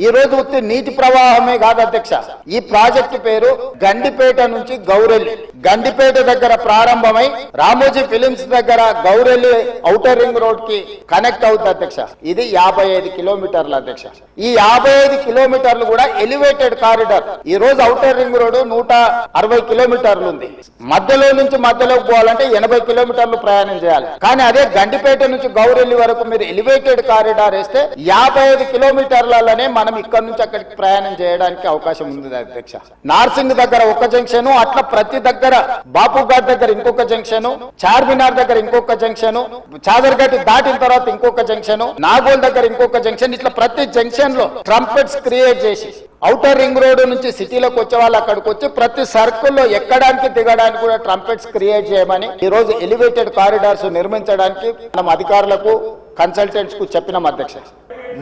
ఈ రోజు ఉత్తి నీటి ప్రవాహమే కాదు అధ్యక్ష, ఈ ప్రాజెక్టు పేరు గండిపేట నుంచి గౌరెల్లి, గండిపేట దగ్గర ప్రారంభమై రామోజీ ఫిలిమ్స్ దగ్గర గౌరెల్లి ఔటర్ రింగ్ రోడ్ కి కనెక్ట్ అవుతుంది అధ్యక్ష. ఇది 55 కిలోమీటర్లు అధ్యక్ష. ఈ 55 కిలోమీటర్లు కూడా ఎలివేటెడ్ కారిడార్. ఈ రోజు ఔటర్ రింగ్ రోడ్ 160 కిలోమీటర్లు ఉంది. మధ్యలో నుంచి మధ్యలోకి పోవాలంటే 80 కిలోమీటర్లు ప్రయాణం చేయాలి. కానీ అదే గండిపేట నుంచి గౌరెల్లి వరకు మీరు ఎలివేటెడ్ కారిడార్ వేస్తే 55 కిలోమీటర్లలోనే మనం ఇక్కడ నుంచి అక్కడికి ప్రయాణం చేయడానికి అవకాశం ఉంది అధ్యక్ష. నార్సింగ్ దగ్గర ఒక జంక్షన్, అట్లా ప్రతి దగ్గర బాపుఘాట్ దగ్గర ఇంకొక జంక్షన్, చార్మినార్ దగ్గర ఇంకొక జంక్షన్, చాదర్ఘట్ దాటిన తర్వాత ఇంకొక జంక్షన్, నాగోల్ దగ్గర ఇంకొక జంక్షన్, ఇట్లా ప్రతి జంక్షన్ లో ట్రంపెట్స్ క్రియేట్ చేసి ఔటర్ రింగ్ రోడ్ నుంచి సిటీలోకి వచ్చే వాళ్ళు అక్కడికి వచ్చి ప్రతి సర్కిల్లో ఎక్కడానికి దిగడానికి కూడా ట్రంపెట్స్ క్రియేట్ చేయమని ఈ రోజు ఎలివేటెడ్ కారిడార్స్ నిర్మించడానికి మనం అధికారులకు కన్సల్టెంట్స్ కు చెప్పినాం అధ్యక్ష.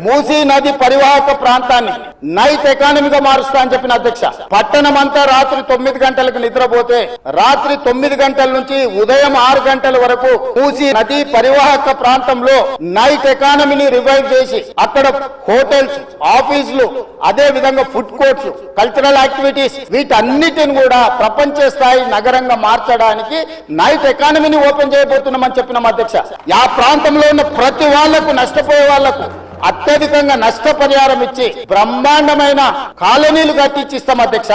మూసీ నది పరివాహక ప్రాంతాన్ని నైట్ ఎకానమీగా మారుస్తా అని చెప్పిన అధ్యక్ష. పట్టణం అంతా రాత్రి 9 గంటలకు నిద్రపోతే రాత్రి 9 గంటల నుంచి ఉదయం 6 గంటల వరకు మూసీ నది పరివాహక ప్రాంతంలో నైట్ ఎకానమీని రివైవ్ చేసి అక్కడ హోటల్స్, ఆఫీసులు, అదే విధంగా ఫుడ్ కోర్ట్స్, కల్చరల్ యాక్టివిటీస్ వీటన్నిటిని కూడా ప్రపంచ స్థాయి నగరంగా మార్చడానికి నైట్ ఎకానమీని ఓపెన్ చేయబోతున్నామని చెప్పినాం అధ్యక్ష. ఆ ప్రాంతంలో ఉన్న ప్రతి వాళ్లకు, నష్టపోయే వాళ్లకు అత్యధికంగా నష్టపరిహారం ఇచ్చి బ్రహ్మాండమైన కాలనీలు కట్టించిస్తాం అధ్యక్ష.